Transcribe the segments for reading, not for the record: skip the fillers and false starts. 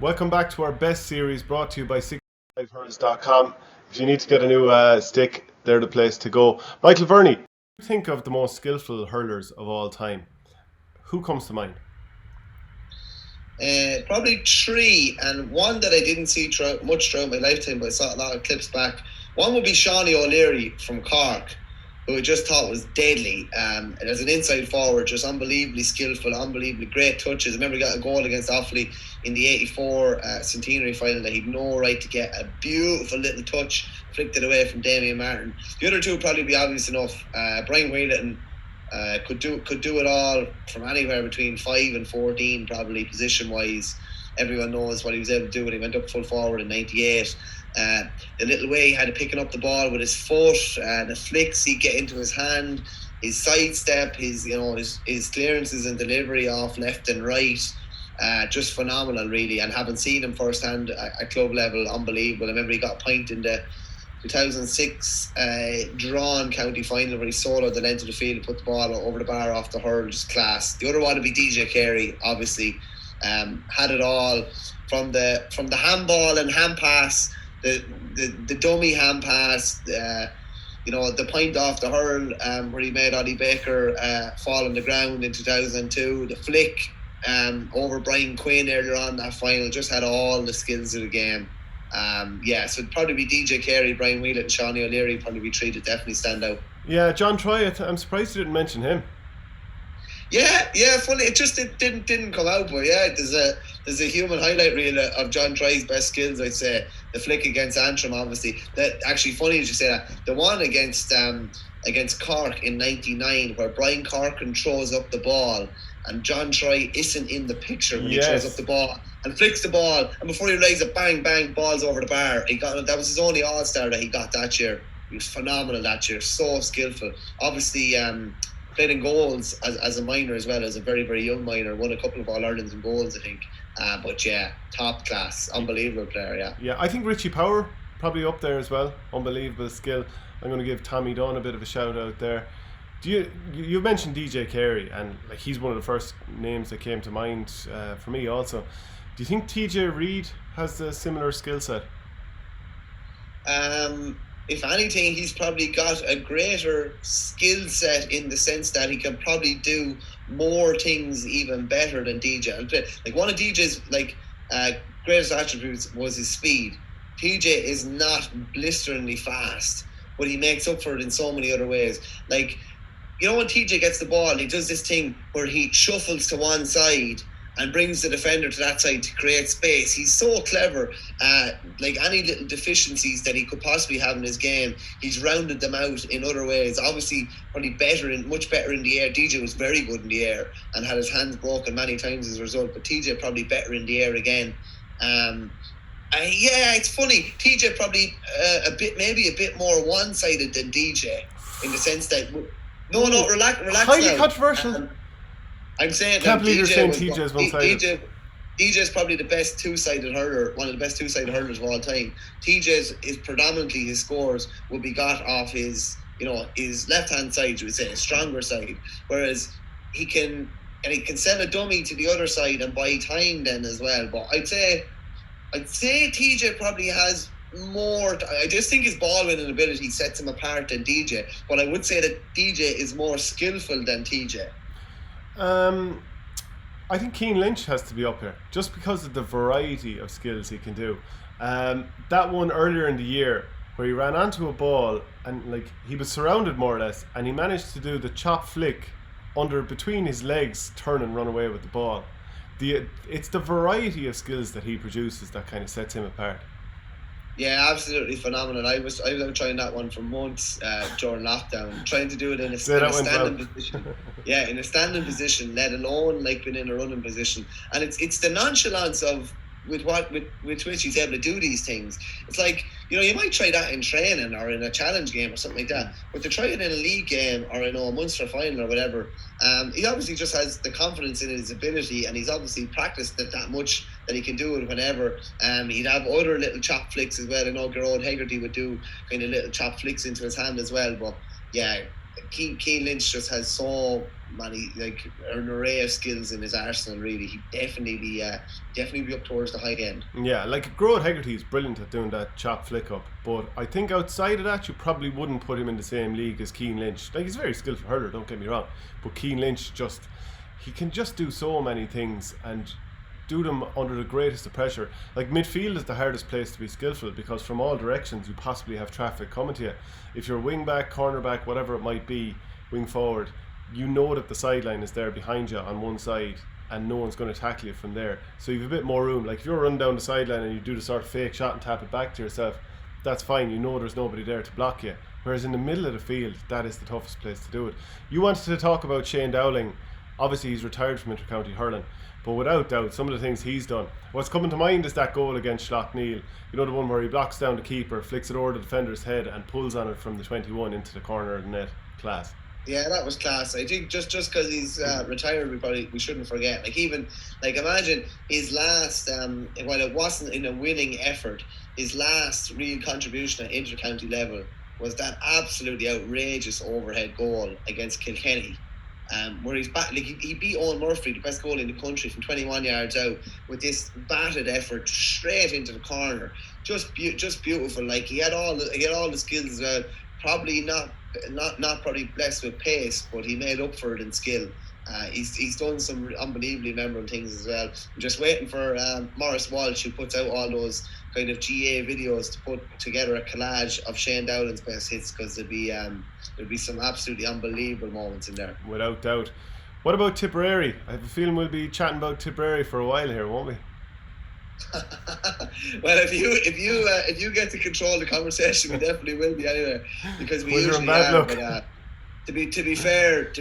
Welcome back to our best series brought to you by hurlers.com. If you need to get a new stick, they're the place to go. Michael Verney, think of the most skillful hurlers of all time. Who comes to mind? Probably three, and one that I didn't see much throughout my lifetime, but I saw a lot of clips back. One would be Seanie O'Leary from Cork, who I just thought was deadly. And as an inside forward, just unbelievably skillful, unbelievably great touches. I remember he got a goal against Offaly in the 84 centenary final that he'd no right to get. A beautiful little touch, flicked it away from Damien Martin. The other two would probably be obvious enough. Brian Whelan could do it all from anywhere between 5 and 14, probably position wise. Everyone knows what he was able to do when he went up full forward in '98. The little way he had of picking up the ball with his foot, the flicks he'd get into his hand, his sidestep, his clearances and delivery off left and right, just phenomenal really. And having seen him firsthand at club level, unbelievable. I remember he got a point in the 2006 drawn county final where he soloed the length of the field and put the ball over the bar off the hurl, just class. The other one would be DJ Carey, obviously. Had it all from the handball and hand pass, the dummy hand pass, the point off the hurl where he made Ollie Baker fall on the ground in 2002, the flick over Brian Quinn earlier on that final. Just had all the skills of the game. So it'd probably be DJ Carey, Brian Whelan and Seanie O'Leary probably be three that definitely stand out. Yeah, John Troy, I'm surprised you didn't mention him. Yeah, funny. It just didn't come out, but yeah, there's a human highlight reel of John Troy's best skills. I'd say the flick against Antrim, obviously. That actually funny as you say that. The one against Cork in '99, where Brian Corcoran throws up the ball and John Troy isn't in the picture when he throws up the ball and flicks the ball, and before he realises it, bang, balls over the bar. That was his only All-Star that he got that year. He was phenomenal that year, so skillful. Obviously, played in goals as a minor as well, as a very, very young minor. Won a couple of All-Irelands in goals, I think. But yeah, top class, unbelievable player, yeah. Yeah, I think Richie Power probably up there as well. Unbelievable skill. I'm going to give Tommy Dunn a bit of a shout out there. You mentioned DJ Carey, and like he's one of the first names that came to mind for me also. Do you think TJ Reid has a similar skill set? If anything, he's probably got a greater skill set in the sense that he can probably do more things even better than DJ. Like one of DJ's greatest attributes was his speed. TJ is not blisteringly fast, but he makes up for it in so many other ways. Like, you know, when TJ gets the ball, he does this thing where he shuffles to one side and brings the defender to that side to create space. He's so clever. Like any little deficiencies that he could possibly have in his game, he's rounded them out in other ways. Obviously, probably much better in the air. DJ was very good in the air and had his hands broken many times as a result. But TJ probably better in the air again. It's funny. TJ probably a bit more one-sided than DJ in the sense that relax. Highly now. Controversial. I'm saying can't believe you're saying TJ is one-sided. DJ's probably the best two-sided hurler, one of the best two-sided hurlers of all time. TJ's is predominantly his scores will be got off his left-hand side, you would say, his stronger side. Whereas he can send a dummy to the other side and buy time then as well. But I'd say TJ probably has more. I just think his ball winning ability sets him apart than DJ. But I would say that DJ is more skillful than TJ. I think Keane Lynch has to be up here just because of the variety of skills he can do. That one earlier in the year where he ran onto a ball and like he was surrounded more or less, and he managed to do the chop flick between his legs, turn and run away with the ball. It's the variety of skills that he produces that kind of sets him apart. Yeah, absolutely phenomenal. I was out trying that one for months during lockdown, trying to do it in a standing position. Yeah, in a standing position, let alone like being in a running position. And it's the nonchalance of with which he's able to do these things. It's like, you know, you might try that in training or in a challenge game or something like that, but to try it in a league game or in a Munster final or whatever, he obviously just has the confidence in his ability, and he's obviously practiced it that much that he can do it whenever. He'd have other little chop flicks as well. I know Gerard Hegarty would do kind of little chop flicks into his hand as well, but yeah, Keane Lynch just has so an array of skills in his arsenal. Really, he'd definitely be up towards the high end. Yeah, like Groat Hegarty is brilliant at doing that chop flick up, but I think outside of that you probably wouldn't put him in the same league as Keane Lynch. Like, he's a very skillful hurler, don't get me wrong, but Keane Lynch he can just do so many things and do them under the greatest of pressure. Like, midfield is the hardest place to be skillful, because from all directions you possibly have traffic coming to you. If you're wing back, corner back, whatever it might be, wing forward, you know that the sideline is there behind you on one side and no one's going to tackle you from there, so you have a bit more room. Like, if you're running down the sideline and you do the sort of fake shot and tap it back to yourself, that's fine, you know there's nobody there to block you. Whereas in the middle of the field, that is the toughest place to do it. You wanted to talk about Shane Dowling. Obviously he's retired from inter-county hurling, but without doubt some of the things he's done, what's coming to mind is that goal against Schlockneal, you know, the one where he blocks down the keeper, flicks it over the defender's head and pulls on it from the 21 into the corner of the net. Class. Yeah, that was class. I think just because he's retired, we shouldn't forget. Like, imagine his last, while it wasn't in a winning effort, his last real contribution at inter-county level was that absolutely outrageous overhead goal against Kilkenny. Where he's back, like he beat Owen Murphy, the best goal in the country, from 21 yards out with this batted effort straight into the corner. Just beautiful. Like, he had all the skills as well. Probably not probably blessed with pace, but he made up for it in skill. He's done some unbelievably memorable things as well. I'm just waiting for Maurice Walsh, who puts out all those kind of GA videos, to put together a collage of Shane Dowling's best hits, because there'll be some absolutely unbelievable moments in there. Without doubt. What about Tipperary? I have a feeling we'll be chatting about Tipperary for a while here, won't we? Well, if you get to control the conversation, we definitely will be anyway, because we usually are. But to be fair,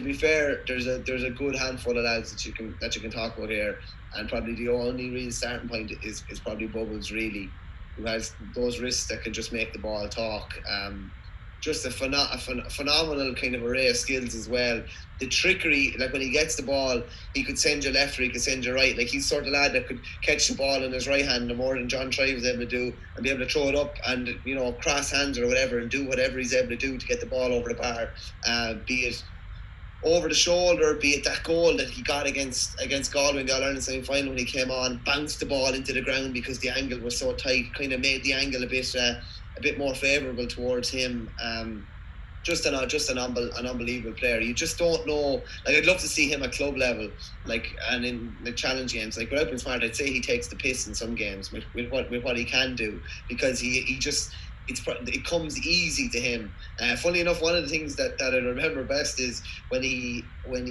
there's a good handful of lads that you can talk about here, and probably the only real starting point is probably Bubbles, really, who has those wrists that can just make the ball talk. Just a phenomenal kind of array of skills as well. The trickery, like when he gets the ball, he could send you left or he could send you right. Like, he's the sort of lad that could catch the ball in his right hand no more than John Try was able to do, and be able to throw it up and, you know, cross hands or whatever, and do whatever he's able to do to get the ball over the bar. Be it over the shoulder, be it that goal that he got against Galway in the All-Ireland semi-final when he came on, bounced the ball into the ground because the angle was so tight, kind of made the angle a bit more favourable towards him. Just an unbelievable player. You just don't know. Like, I'd love to see him at club level, like, and in the challenge games. Like, without being smart, I'd say he takes the piss in some games with what he can do, because he just, it comes easy to him. Funny enough, one of the things that I remember best is when he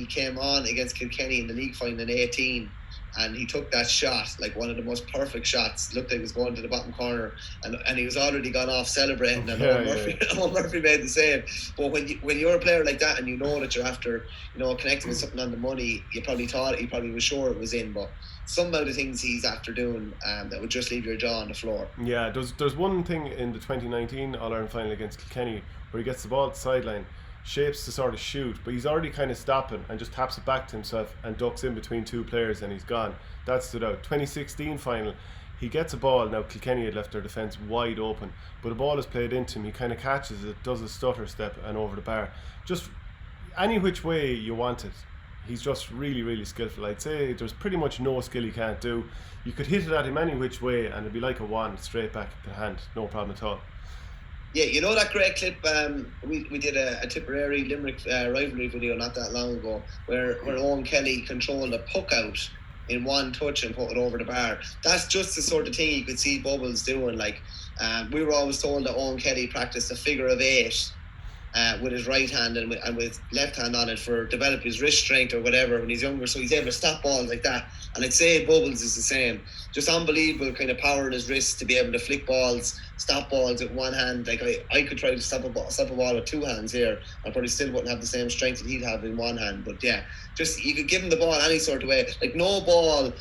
came on against Kilkenny in the league final in 18. And he took that shot, like one of the most perfect shots. Looked like he was going to the bottom corner, and he was already gone off celebrating. And Owen Murphy made the save. But when you're a player like that, and you know that you're after, you know, connecting with something on the money, you probably was sure it was in. But some of the things he's after doing, that would just leave your jaw on the floor. Yeah, there's one thing in the 2019 All-Ireland final against Kilkenny where he gets the ball at the sideline, shapes to sort of shoot, but he's already kind of stopping and just taps it back to himself and ducks in between two players and he's gone. That stood out. 2016 final, he gets a ball. Now Kilkenny had left their defence wide open, but a ball is played into him. He kind of catches it, does a stutter step and over the bar. Just any which way you want it. He's just really, really skillful. I'd say there's pretty much no skill he can't do. You could hit it at him any which way and it'd be like a wand straight back at the hand. No problem at all. Yeah, you know that great clip, we did a Tipperary Limerick rivalry video not that long ago where Owen Kelly controlled a puck out in one touch and put it over the bar. That's just the sort of thing you could see Bubbles doing. Like, we were always told that Owen Kelly practiced a figure of 8 with his right hand and with left hand on it for develop his wrist strength or whatever when he's younger, so he's able to stop balls like that. And I'd say Bubbles is the same. Just unbelievable kind of power in his wrist to be able to flick balls, stop balls with one hand. Like, I could try to stop a ball with two hands here. I probably still wouldn't have the same strength that he'd have in one hand. But yeah, just you could give him the ball any sort of way. Like, no ball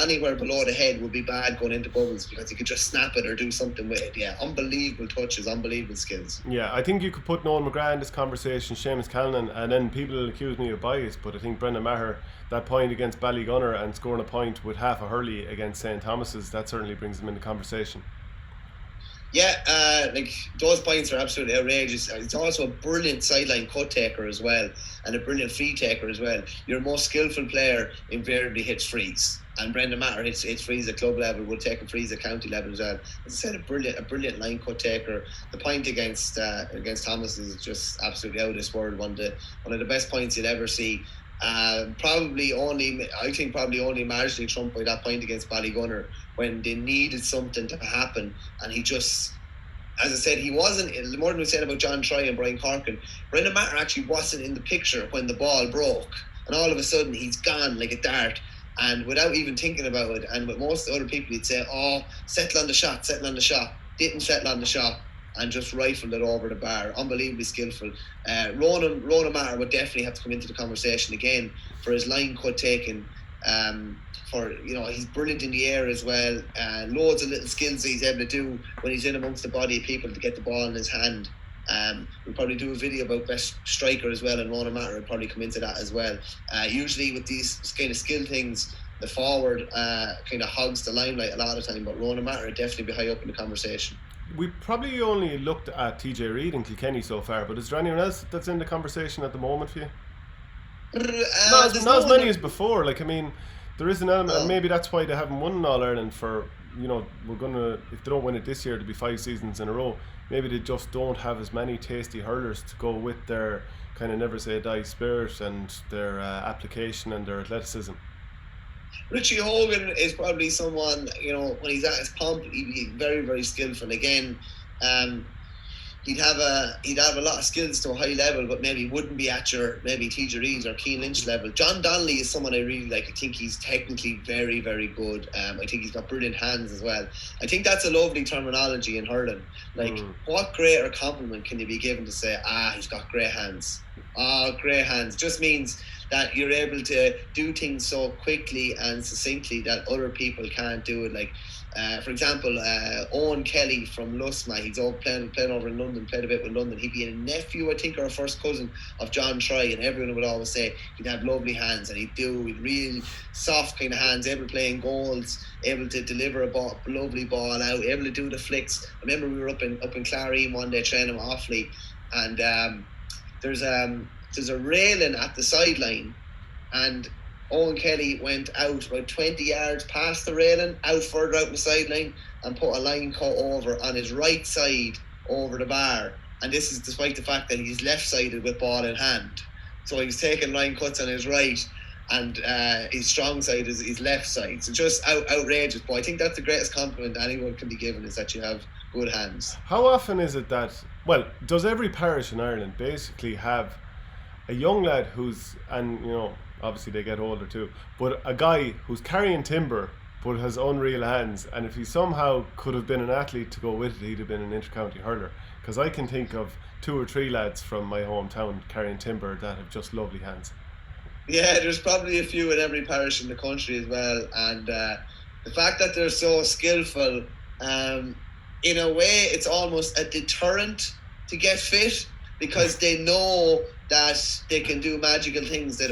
anywhere below the head would be bad going into Bubbles, because he could just snap it or do something with it. Yeah, unbelievable touches, unbelievable skills. Yeah, I think you could put Noel McGrath in this conversation, Seamus Callanan, and then people will accuse me of bias, but I think Brendan Maher, that point against Ballygunner and scoring a point with half a hurley against St. Thomas's, that certainly brings them into conversation. Yeah, like those points are absolutely outrageous. He's also a brilliant sideline cut taker as well, and a brilliant free taker as well. Your most skillful player invariably hits frees, and Brendan Matter hits frees at club level. Will take frees at county level as well. As I said, a brilliant line cut taker. The point against Thomas is just absolutely out of this world. One of the best points you'll ever see. Probably only marginally trumped by that point against Ballygunner when they needed something to happen, and he just, as I said, he wasn't. More than we said about John Troy and Brian Corkin, Brendan Matter actually wasn't in the picture when the ball broke, and all of a sudden he's gone like a dart, and without even thinking about it. And with most other people, he'd say, "Oh, settle on the shot." Didn't settle on the shot, and just rifled it over the bar. Unbelievably skillful. Ronan Matter would definitely have to come into the conversation again for his line cut taking. He's brilliant in the air as well. Loads of little skills that he's able to do when he's in amongst the body of people to get the ball in his hand. We'll probably do a video about best striker as well, and Ronan Matter will probably come into that as well. Usually with these kind of skill things, the forward kind of hogs the limelight a lot of the time, but Ronan Matter would definitely be high up in the conversation. We probably only looked at TJ Reid and Kilkenny so far, but is there anyone else that's in the conversation at the moment for you? Not as many as before. Like, I mean, there is an element, and maybe that's why they haven't won All Ireland for, we're gonna, if they don't win it this year, it'll be 5 seasons in a row. Maybe they just don't have as many tasty hurlers to go with their kind of never say die spirit and their application and their athleticism. Richie Hogan is probably someone, when he's at his pomp, he'd be very, very skillful. Again, he'd have a lot of skills to a high level, but maybe wouldn't be at your maybe TJ Reid or Keane Lynch level. John Donnelly is someone I really like. I think he's technically very, very good. I think he's got brilliant hands as well. I think that's a lovely terminology in hurling. Like, what greater compliment can you be given to say, he's got great hands? Great hands. Just means that you're able to do things so quickly and succinctly that other people can't do it. Like, for example, Owen Kelly from Lusma, he's playing over in London, played a bit with London. He'd be a nephew, I think, or a first cousin of John Troy, and everyone would always say he'd have lovely hands, and he'd real soft kind of hands, able to play in goals, able to deliver a lovely ball out, able to do the flicks. I remember we were up in Claremont one day training with Offaly, and there's a railing at the sideline, and Owen Kelly went out about 20 yards past the railing, out further out the sideline, and put a line cut over on his right side over the bar. And this is despite the fact that he's left-sided with ball in hand. So he's taking line cuts on his right, and his strong side is his left side. So just outrageous. But I think that's the greatest compliment anyone can be given, is that you have good hands. How often is it that, does every parish in Ireland basically have a young lad obviously they get older too, but a guy who's carrying timber but has unreal hands, and if he somehow could have been an athlete to go with it, he'd have been an inter-county hurler? Because I can think of 2 or 3 lads from my hometown carrying timber that have just lovely hands. Yeah, there's probably a few in every parish in the country as well, and the fact that they're so skillful, in a way it's almost a deterrent to get fit, because they know that they can do magical things that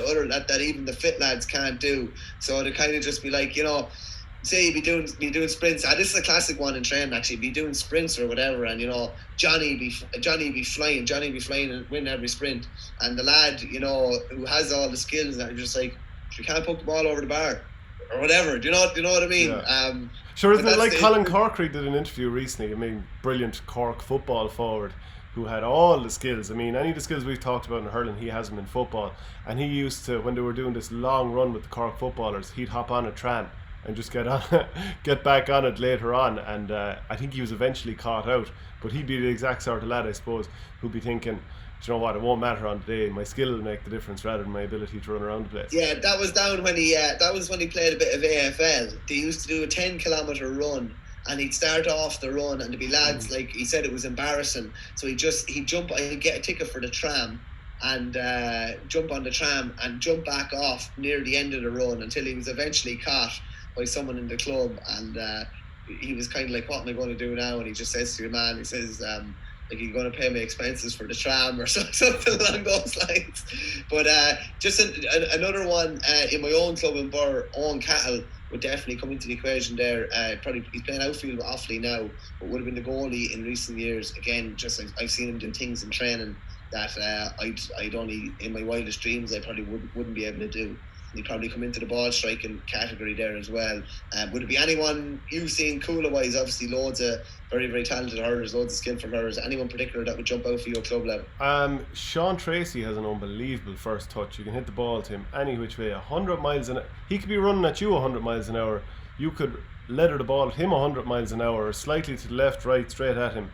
even the fit lads can't do. So they kind of just be like, say you'd be doing sprints. This is a classic one in training, actually. Be doing sprints or whatever, and Johnny be flying and win every sprint. And the lad, who has all the skills, that are just like, you can't poke the ball over the bar or whatever. Do you know what I mean? Yeah. Sure, isn't it like Colin Corkery did an interview recently? I mean, brilliant Cork football forward who had all the skills. I mean, any of the skills we've talked about in hurling, he has them in football. And he used to, when they were doing this long run with the Cork footballers, he'd hop on a tram and just get back on it later on. And I think he was eventually caught out. But he'd be the exact sort of lad, I suppose, who'd be thinking, do you know what, it won't matter on the day. My skill will make the difference rather than my ability to run around the place. Yeah, that was down when he played a bit of AFL. They used to do a 10-kilometre run, and he'd start off the run, and there'd be lads, like he said, it was embarrassing. So he'd jump, he'd get a ticket for the tram, and jump on the tram and jump back off near the end of the run until he was eventually caught by someone in the club. And he was kind of like, what am I going to do now? And he just says to the man, he says, like, you're going to pay me expenses for the tram or something along those lines. But just another one in my own club in Burr, Owen Cattle would definitely come into the equation there. Probably he's playing outfield with Offaly now, but would have been the goalie in recent years. Again, just I've seen him do things in training that I'd only in my wildest dreams I probably wouldn't be able to do. He'd probably come into the ball striking category there as well. Would it be anyone you've seen cooler wise? Obviously, loads of very, very talented hurlers, loads of skillful hurlers. Anyone particular that would jump out for your club level? Sean Tracy has an unbelievable first touch. You can hit the ball to him any which way, 100 miles an hour. He could be running at you 100 miles an hour. You could leather the ball at him 100 miles an hour, or slightly to the left, right, straight at him,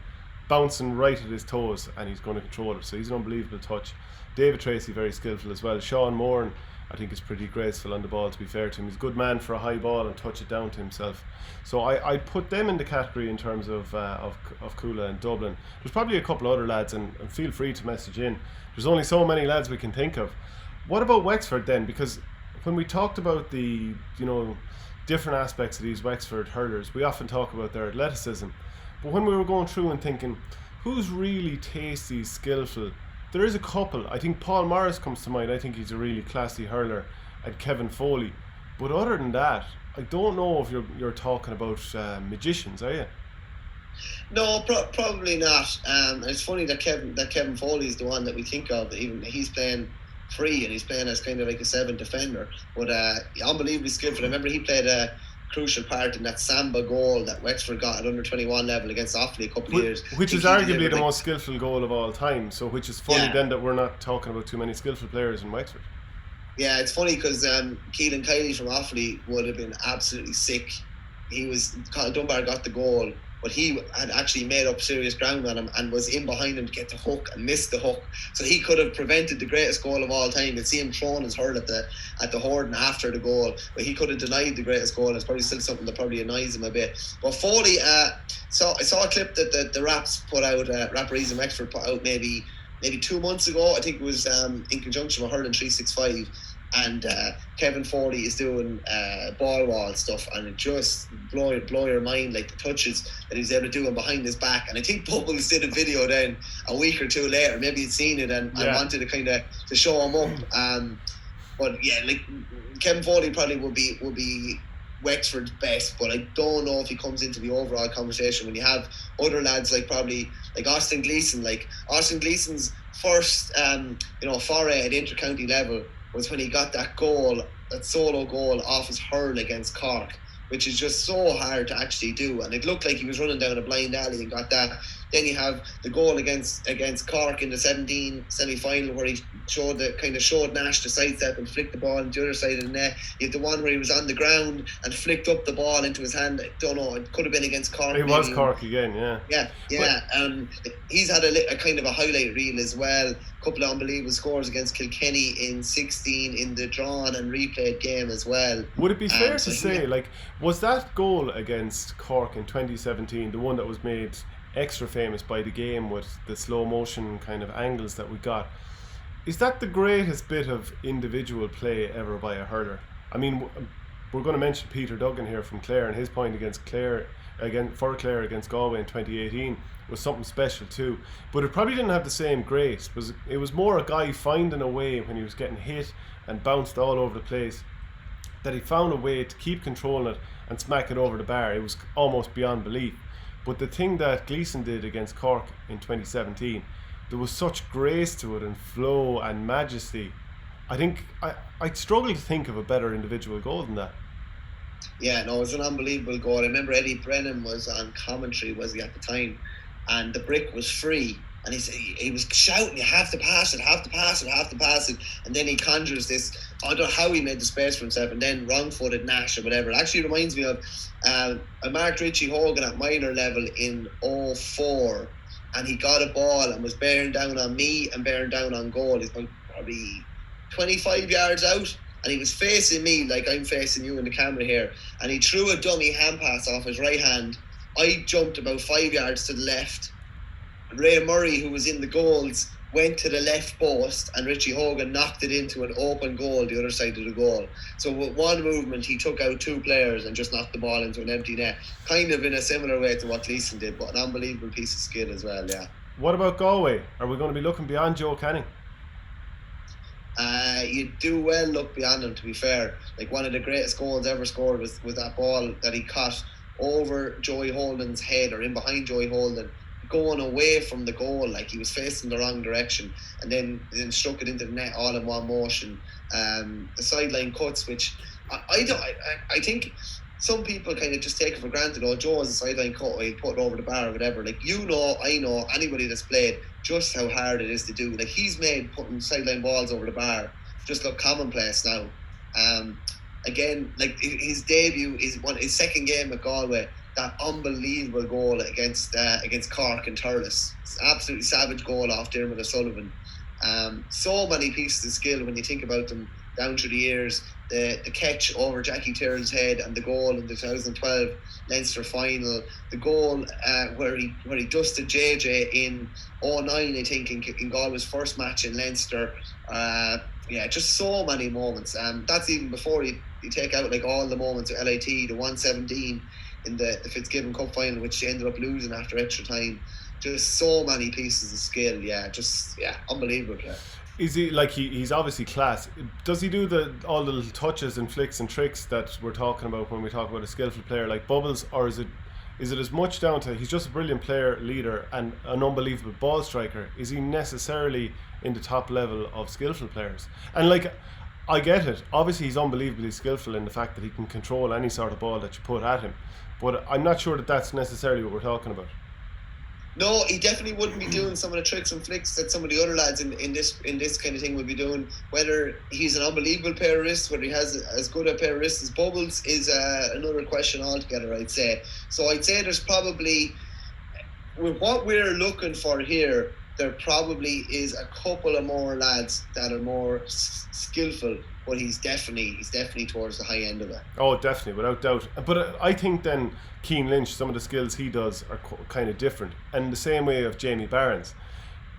bouncing right at his toes, and he's going to control it. So he's an unbelievable touch. David Tracy, very skillful as well. Sean Moran, I think is pretty graceful on the ball, to be fair to him. He's a good man for a high ball and touch it down to himself. So I'd put them in the category in terms of Coola and Dublin. There's probably a couple other lads, and feel free to message in. There's only so many lads we can think of. What about Wexford then? Because when we talked about the different aspects of these Wexford hurlers, we often talk about their athleticism. But when we were going through and thinking, who's really tasty, skillful? There is a couple. I think Paul Morris comes to mind. I think he's a really classy hurler, and Kevin Foley. But other than that, I don't know if you're talking about magicians, are you? No, probably not. And it's funny that Kevin Foley is the one that we think of. Even he's playing free and he's playing as kind of like a 7 defender. But unbelievably skillful. I remember he played a crucial part in that Samba goal that Wexford got at under 21 level against Offaly a couple of years. Which is arguably the most skillful goal of all time. So which is funny then that we're not talking about too many skillful players in Wexford. Yeah, it's funny because Keelan Kiley from Offaly would have been absolutely sick. Dunbar got the goal, but he had actually made up serious ground on him and was in behind him to get the hook and missed the hook. So he could have prevented the greatest goal of all time. You'd see him throwing his hurl at the Horden after the goal, but he could have denied the greatest goal. It's probably still something that probably annoys him a bit. But Foley, I saw a clip that the Raps put out, Rapparees in Wexford put out maybe 2 months ago. I think it was in conjunction with Hurling 365. And Kevin Foley is doing ball wall stuff, and it just blow your mind, like the touches that he's able to do behind his back. And I think Bubbles did a video then a week or two later, maybe he'd seen it and wanted to kind of to show him up. But yeah, like Kevin Foley probably would be Wexford's best, but I don't know if he comes into the overall conversation when you have other lads like probably like Austin Gleeson. Like Austin Gleeson's first foray at inter-county level was when he got that solo goal off his hurl against Cork, which is just so hard to actually do. And it looked like he was running down a blind alley and got that. Then you have the goal against Cork in the 17 semi-final where he showed Nash to sidestep and flicked the ball into the other side of the net. You have the one where he was on the ground and flicked up the ball into his hand. I don't know, it could have been against Cork. It was Cork again, yeah. Yeah. He's had a kind of a highlight reel as well. A couple of unbelievable scores against Kilkenny in 16 in the drawn and replayed game as well. Would it be fair to say, was that goal against Cork in 2017 the one that was made extra famous by the game with the slow motion kind of angles that we got? Is that the greatest bit of individual play ever by a hurler? I mean, we're going to mention Peter Duggan here from Clare, and his point against Clare against Galway in 2018 was something special too, but it probably didn't have the same grace. It was more a guy finding a way when he was getting hit and bounced all over the place, that he found a way to keep controlling it and smack it over the bar. It was almost beyond belief. But the thing that Gleeson did against Cork in 2017, there was such grace to it and flow and majesty. I think I'd struggle to think of a better individual goal than that. Yeah, no, it was an unbelievable goal. I remember Eddie Brennan was on commentary, was he, at the time, and the brick was free. And he was shouting, you have to pass it, have to pass it, have to pass it. And then he conjures this, I don't know how he made the space for himself, and then wrong-footed Nash or whatever. It actually reminds me of, I marked Richie Hogan at minor level in 04, and he got a ball and was bearing down on me and bearing down on goal. He's probably 25 yards out, and he was facing me like I'm facing you in the camera here. And he threw a dummy hand pass off his right hand. I jumped about 5 yards to the left. Ray Murray, who was in the goals, went to the left post, and Richie Hogan knocked it into an open goal the other side of the goal. So with one movement he took out two players and just knocked the ball into an empty net, kind of in a similar way to what Gleeson did, but an unbelievable piece of skill as well. Yeah. What about Galway? Are we going to be looking beyond Joe Canning? You do well look beyond him, to be fair. Like, one of the greatest goals ever scored was that ball that he caught over Joey Holden's head, or in behind Joey Holden, going away from the goal. Like, he was facing the wrong direction, and then struck it into the net all in one motion. The sideline cuts, which I think some people kind of just take it for granted. Oh, Joe has a sideline cut, or he put it over the bar or whatever. Like, I know, anybody that's played, just how hard it is to do. Like, he's made putting sideline balls over the bar just look commonplace now. Again, like, his debut is his second game at Galway. That unbelievable goal against Cork and Thurles. It's an absolutely savage goal off Dermot O'Sullivan. So many pieces of skill when you think about them down through the years. The catch over Jackie Tyrrell's head, and the goal in the 2012 Leinster final. The goal where he dusted JJ in 2009, I think, in Galway's first match in Leinster. Just so many moments. That's even before you take out like all the moments of LIT, the 117 in the Fitzgibbon Cup final, which they ended up losing after extra time. Just so many pieces of skill. Unbelievable. Yeah. Is he like he's obviously class? Does he do all the little touches and flicks and tricks that we're talking about when we talk about a skillful player like Bubbles, or is it as much down to he's just a brilliant player, leader, and an unbelievable ball striker? Is he necessarily in the top level of skillful players? And like, I get it. Obviously, he's unbelievably skillful in the fact that he can control any sort of ball that you put at him. But I'm not sure that that's necessarily what we're talking about. No, he definitely wouldn't be doing some of the tricks and flicks that some of the other lads in this kind of thing would be doing. Whether he's an unbelievable pair of wrists, whether he has as good a pair of wrists as Bubbles, is another question altogether, I'd say. So I'd say there's probably, with what we're looking for here, there probably is a couple of more lads that are more skillful, but he's definitely towards the high end of it. Oh, definitely, without doubt. But I think then Cian Lynch, some of the skills he does are kind of different, and the same way of Jamie Barron's.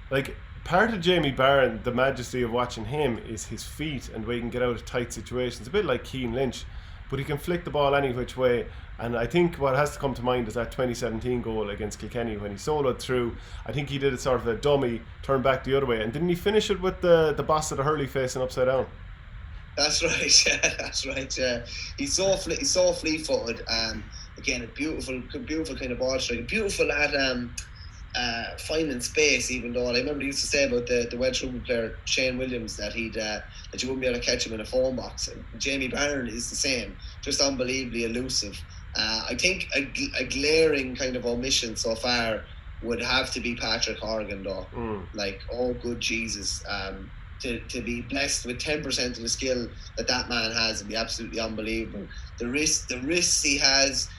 Like, part of Jamie Barron, the majesty of watching him is his feet and the way he can get out of tight situations. A bit like Cian Lynch, but he can flick the ball any which way. And I think what has to come to mind is that 2017 goal against Kilkenny when he soloed through. I think he did it sort of a dummy, turned back the other way, and didn't he finish it with the boss of the hurley facing upside down? That's right. Yeah, that's right. Yeah, he's so fleet-footed. Again, a beautiful kind of ball striker. Beautiful at finding space. Even though I remember he used to say about the Welsh rugby player Shane Williams that that you wouldn't be able to catch him in a phone box. And Jamie Barron is the same. Just unbelievably elusive. I think a glaring kind of omission so far would have to be Patrick Horgan, though. Like, oh, good Jesus. To be blessed with 10% of the skill that man has would be absolutely unbelievable. The risks he has,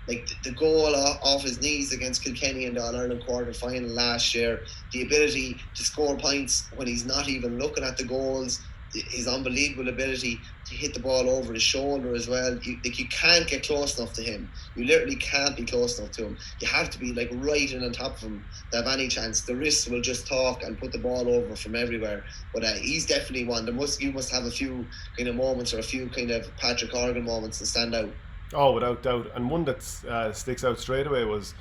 like the goal off his knees against Kilkenny in the All-Ireland quarter-final last year, the ability to score points when he's not even looking at the goals, his unbelievable ability to hit the ball over his shoulder as well. You can't get close enough to him. You literally can't be close enough to him. You have to be like right in on top of him to have any chance. The wrists will just talk and put the ball over from everywhere. But he's definitely one. You must have a few kind of moments, or a few kind of Patrick Horgan moments to stand out. Oh, without doubt. And one that sticks out straight away was,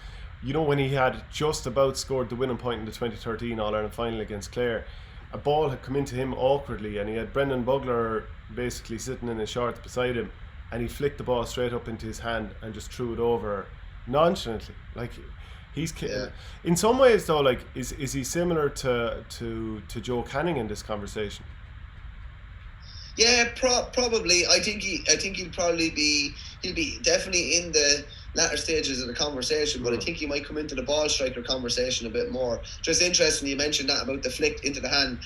when he had just about scored the winning point in the 2013 All-Ireland final against Clare. A ball had come into him awkwardly, and he had Brendan Bugler basically sitting in his shorts beside him, and he flicked the ball straight up into his hand and just threw it over nonchalantly. Like, he's in some ways though, like, is he similar to Joe Canning in this conversation? Yeah, probably. I think he'll be definitely in the latter stages of the conversation, but I think he might come into the ball striker conversation a bit more. Just interesting you mentioned that about the flick into the hand.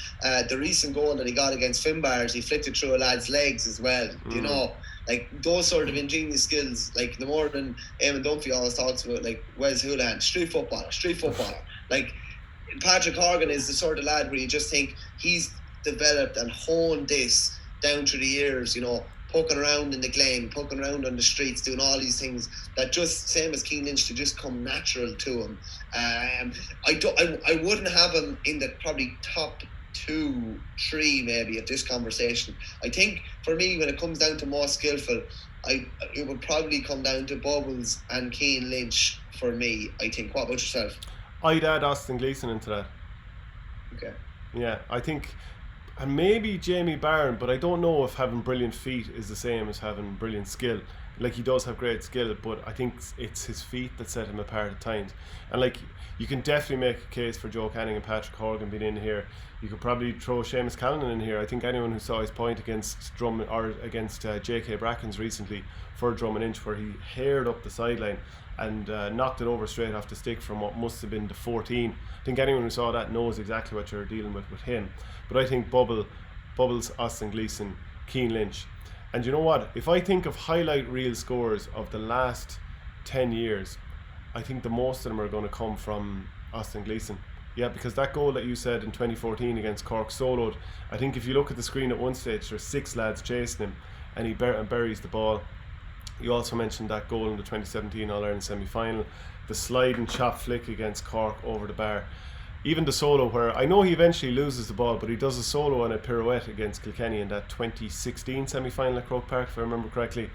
The recent goal that he got against Finbars, he flicked it through a lad's legs as well. Like those sort of ingenious skills, like the more than Eamon Dunphy always talks about, like Wes Houlihan, street footballer. Like, Patrick Horgan is the sort of lad where you just think he's developed and honed this down through the years, poking around in the Glen, poking around on the streets, doing all these things that just, same as Cian Lynch, to just come natural to him. I wouldn't have him in the probably top 2-3 maybe at this conversation. I think for me, when it comes down to more skillful, it would probably come down to Bubbles and Cian Lynch for me, I think. What about yourself? I'd add Austin Gleeson into that. Okay. Yeah, I think And maybe Jamie Barron, but I don't know if having brilliant feet is the same as having brilliant skill. Like, he does have great skill, but I think it's his feet that set him apart at times. And like, you can definitely make a case for Joe Canning and Patrick Horgan being in here. You could probably throw Seamus Callanan in here. I think anyone who saw his point against J.K. Brackens recently for Drummond Inch, where he haired up the sideline and knocked it over straight off the stick from what must have been the 14. I think anyone who saw that knows exactly what you're dealing with him. But I think Bubbles, Austin Gleeson, Keane Lynch. And you know what? If I think of highlight reel scores of the last 10 years, I think the most of them are going to come from Austin Gleeson. Yeah, because that goal that you said in 2014 against Cork soloed, I think if you look at the screen at one stage, there's 6 lads chasing him and he buries the ball. You also mentioned that goal in the 2017 All-Ireland semi-final, the slide and chop flick against Cork over the bar. Even the solo where, I know he eventually loses the ball, but he does a solo and a pirouette against Kilkenny in that 2016 semi-final at Croke Park, if I remember correctly.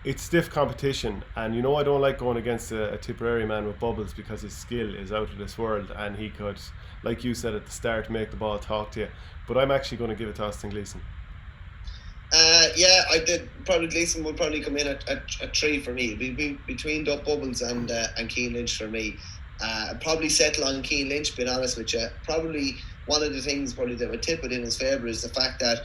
It's stiff competition, and you know I don't like going against a Tipperary man with Bubbles because his skill is out of this world and he could, like you said at the start, make the ball talk to you. But I'm actually going to give it to Austin Gleeson. Yeah, I did. Probably Gleeson would probably come in at 3 for me. It'd be between Duck Bubbles and Keane Lynch for me. I'd probably settle on Keane Lynch, being honest with you. Probably one of the things probably that would tip it in his favour is the fact that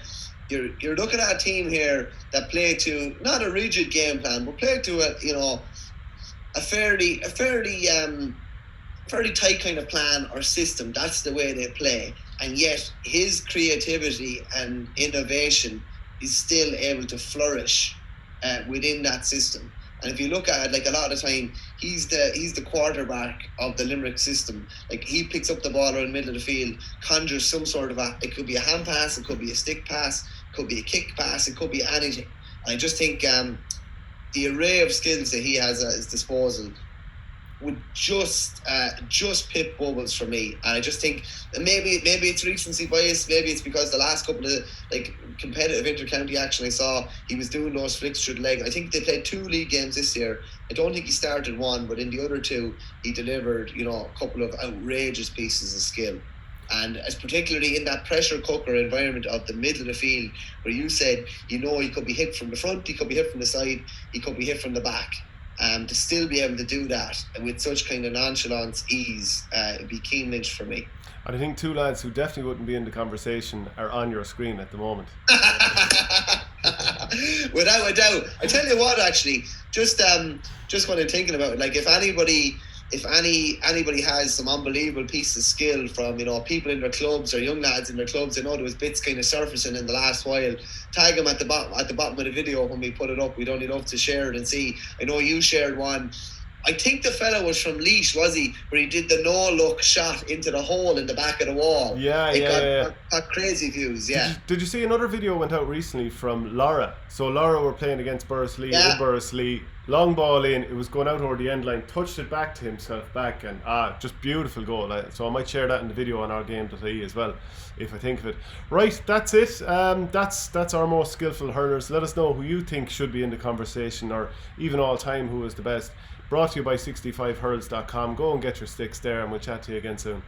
you're looking at a team here that play to not a rigid game plan, but play to a fairly tight kind of plan or system. That's the way they play, and yet his creativity and innovation is still able to flourish within that system. And if you look at it, like, a lot of the time, he's the quarterback of the Limerick system. Like, he picks up the ball around the middle of the field, conjures some sort of it could be a hand pass, it could be a stick pass, it could be a kick pass, it could be anything. And I just think the array of skills that he has at his disposal would just pip Bubbles for me. And I just think maybe it's recency bias, maybe it's because the last couple of competitive inter-county action I saw, he was doing those flicks through the leg. I think they played 2 league games this year. I don't think he started one, but in the other 2 he delivered a couple of outrageous pieces of skill. And as particularly in that pressure cooker environment of the middle of the field, where you said he could be hit from the front, he could be hit from the side, he could be hit from the back. To still be able to do that with such kind of nonchalance, ease, it'd be Keane Lynch for me. And I think 2 lads who definitely wouldn't be in the conversation are on your screen at the moment. Without a doubt. I tell you what, actually, just when I'm thinking about it, like, if anybody has some unbelievable piece of skill from people in their clubs or young lads in their clubs, I know there was bits kind of surfacing in the last while, tag them at the bottom of the video when we put it up. We'd only love to share it and see. I know you shared one. I think the fella was from Laois, was he? Where he did the no-look shot into the hole in the back of the wall. Yeah. Got crazy views, yeah. Did you see another video went out recently from Lara? So Lara were playing against Burrislee in Burrislee. Long ball in, it was going out over the end line, touched it back to himself back, and just beautiful goal. So I might share that in the video on our game.ie as well, if I think of it. Right, that's it. That's our most skillful hurlers. Let us know who you think should be in the conversation, or even all time who is the best. Brought to you by 65hurls.com. Go and get your sticks there, and we'll chat to you again soon.